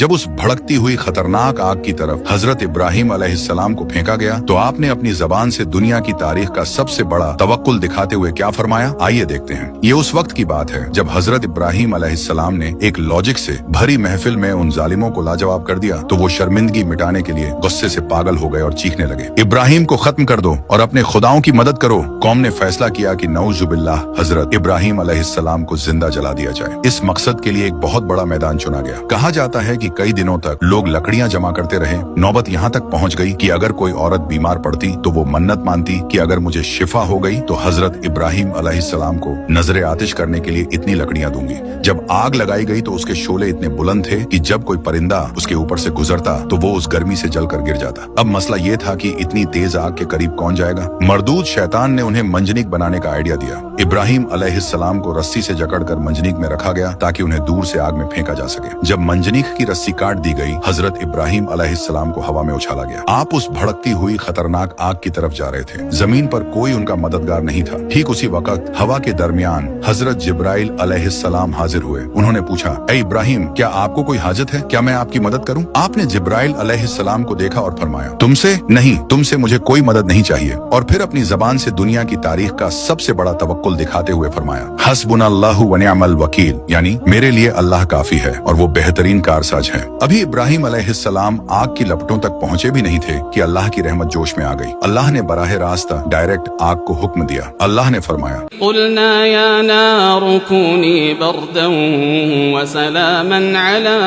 जब उस भड़कती हुई खतरनाक आग की तरफ हजरत इब्राहिम अलैहिस्सलाम को फेंका गया तो आपने अपनी जबान से दुनिया की तारीख का सबसे बड़ा तवक्कुल दिखाते हुए क्या फरमाया, आइए देखते हैं। ये उस वक्त की बात है जब हजरत इब्राहिम अलैहिस्सलाम ने एक लॉजिक से भरी महफिल में उन जालिमों को लाजवाब कर दिया तो वो शर्मिंदगी मिटाने के लिए गुस्से से पागल हो गए और चीखने लगे, इब्राहिम को खत्म कर दो और अपने खुदाओं की मदद करो। कौम ने फैसला किया कि नऊजुबिल्लाह हजरत इब्राहिम अलैहिस्सलाम को जिंदा जला दिया जाए। इस मकसद के लिए एक बहुत बड़ा मैदान चुना गया। कहा जाता है कि कई दिनों तक लोग लकड़ियां जमा करते रहे। नौबत यहाँ तक पहुँच गई कि अगर कोई औरत बीमार पड़ती तो वो मन्नत मानती कि अगर मुझे शिफा हो गई तो हजरत इब्राहिम अलैहिस्सलाम को नजरे आतिश करने के लिए इतनी लकड़ियां दूंगी। जब आग लगाई गई तो उसके शोले इतने बुलंद थे कि जब कोई परिंदा उसके ऊपर से गुजरता तो वो उस गर्मी से जलकर गिर जाता। अब मसला ये था कि इतनी तेज आग के करीब कौन जाएगा। मरदूद शैतान ने उन्हें मंजनीक बनाने का आइडिया दिया। इब्राहिम अलैहिस्सलाम को रस्सी से जकड़कर मंजनीक में रखा गया ताकि उन्हें दूर से आग में फेंका जा सके। जब मंजनीक की रस्सी काट दी गई, हजरत इब्राहिम अलैहिस्सलाम को हवा में उछाला गया। आप उस भड़कती हुई खतरनाक आग की तरफ जा रहे थे। जमीन पर कोई उनका मददगार नहीं था। ठीक उसी वक्त हवा के दरमियान हजरत जिब्राइल अलैहिस्सलाम हाजिर हुए। उन्होंने पूछा, ए इब्राहिम, क्या आपको कोई हाजत है? क्या मैं आपकी मदद करूं? आपने जिब्राइल अलैहिस्सलाम को देखा और फरमाया, तुमसे नहीं, तुमसे मुझे कोई मदद नहीं चाहिए। और फिर अपनी जबान से दुनिया की तारीख का सबसे बड़ा तवक्कुल दिखाते हुए फरमाया, हस्बुनल्लाहु व निअमल वकील, यानी मेरे लिए अल्लाह काफी है और वो बेहतरीन कारसाज है। अभी इब्राहिम अलैहिस्सलाम आग की लपटों तक पहुंचे भी नहीं थे कि अल्लाह की रहमत जोश में आ गई। अल्लाह ने बराह रास्ता डायरेक्ट आग को हुक्म दिया। अल्लाह ने फरमाया, कुलना या नारु कूनी बर्दन व सलामन अला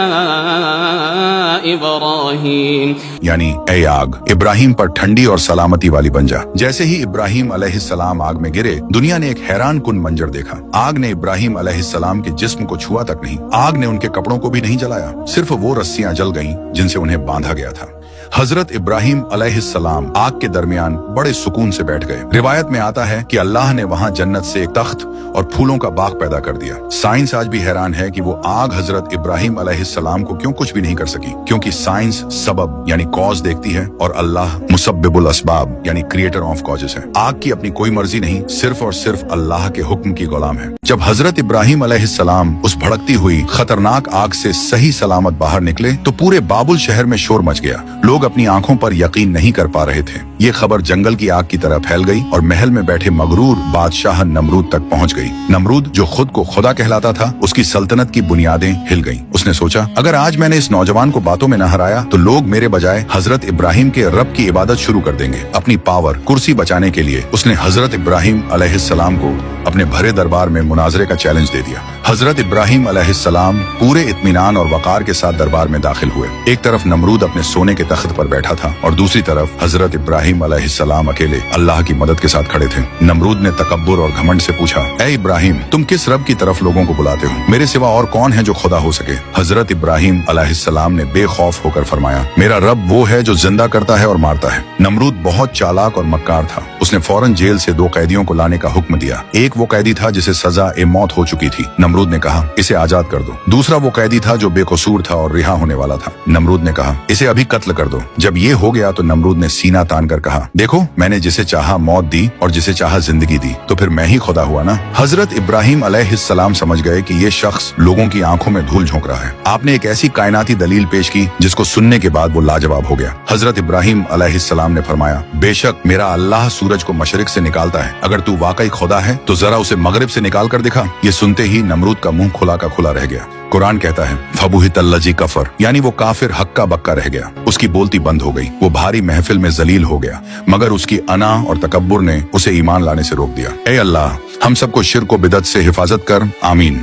इब्राहिम, यानी ए आग, इब्राहिम पर ठंडी और सलामती वाली बन जा। जैसे ही इब्राहिम अलैहिस्सलाम आग में गिरे, दुनिया ने एक हैरान कुन मंजर देखा। आग ने इब्राहिम अलैहिस्सलाम के जिस्म को छुआ तक नहीं, आग ने उनके कपड़ों को भी नहीं जलाया, सिर्फ वो रस्सियां जल गईं जिनसे उन्हें बांधा गया था। हजरत इब्राहिम अलैहिस्सलाम आग के दरमियान बड़े सुकून से बैठ गए। रिवायत में आता है कि अल्लाह ने वहां जन्नत से एक तख्त और फूलों का बाग पैदा कर दिया। साइंस आज भी हैरान है कि वो आग हजरत इब्राहिम अलैहिस्सलाम को क्यों कुछ भी नहीं कर सकी, क्योंकि साइंस सबब यानी कॉज देखती है और अल्लाह मुसब्बिबुल असबाब यानी क्रिएटर ऑफ कॉजेस है। आग की अपनी कोई मर्जी नहीं, सिर्फ और सिर्फ अल्लाह के हुक्म की गुलाम है। जब हजरत इब्राहिम अलैहिस्सलाम उस भड़कती हुई खतरनाक आग से सही सलामत बाहर निकले तो पूरे बाबुल शहर में शोर मच गया। लोग अपनी आंखों पर यकीन नहीं कर पा रहे थे। ये खबर जंगल की आग की तरह फैल गई और महल में बैठे मगरूर बादशाह नमरूद तक पहुंच गई। नमरूद जो खुद को खुदा कहलाता था, उसकी सल्तनत की बुनियादें हिल गईं। उसने सोचा, अगर आज मैंने इस नौजवान को बातों में न हराया तो लोग मेरे बजाय हजरत इब्राहिम के रब की इबादत शुरू कर देंगे। अपनी पावर कुर्सी बचाने के लिए उसने हजरत इब्राहिम अलैहिस्सलाम को अपने भरे दरबार में मुनाजरे का चैलेंज दे दिया। हजरत इब्राहिम अलैहिस्सलाम पूरे इत्मीनान और वकार के साथ दरबार में दाखिल हुए। एक तरफ नमरूद अपने सोने के तख्त पर बैठा था और दूसरी तरफ हजरत इब्राहिम अलैहिस्सलाम अकेले अल्लाह की मदद के साथ खड़े थे। नमरूद ने तकब्बुर और घमंड से पूछा, ए इब्राहिम, तुम किस रब की तरफ लोगों को बुलाते हो? मेरे सिवा और कौन है जो खुदा हो सके? हजरत इब्राहिम अलैहिस्सलाम ने बेखौफ होकर फरमाया, मेरा रब वो है जो जिंदा करता है और मारता है। नमरूद बहुत चालाक और मक्कार था। उसने फौरन जेल से 2 कैदियों को लाने का हुक्म दिया। एक वो कैदी था जिसे सजा ए मौत हो चुकी थी। नमरूद ने कहा, इसे आजाद कर दो। दूसरा वो कैदी था जो बेकसूर था और रिहा होने वाला था। नमरूद ने कहा, इसे अभी कत्ल कर दो। जब ये हो गया तो नमरूद ने सीना तान कर कहा, देखो, मैंने जिसे चाहा मौत दी और जिसे चाहा जिंदगी दी, तो फिर मैं ही खुदा हुआ ना। हजरत इब्राहिम अलैहिस्सलाम समझ गए कि ये शख्स लोगों की आंखों में धूल झोंक रहा है। आपने एक ऐसी कायनाती दलील पेश की जिसको सुनने के बाद वो लाजवाब हो गया। हजरत इब्राहिम अलैहिस्सलाम ने फरमाया, बेशक मेरा अल्लाह सूरज को मशरिक से निकालता है। अगर तू वाकई खुदा है तो जरा उसे मगरिब से निकाल कर दिखा। ये सुनते ही नमरूद का मुंह खुला का खुला रह गया। कुरान कहता है, फबुहितल्लजी कफर, यानी वो काफिर हक्का बक्का रह गया। उसकी बोलती बंद हो गई। वो भारी महफिल में जलील हो गया, मगर उसकी अना और तकब्बुर ने उसे ईमान लाने से रोक दिया। ए अल्लाह, हम सबको शिर्क व बिदअत से हिफाजत कर, आमीन।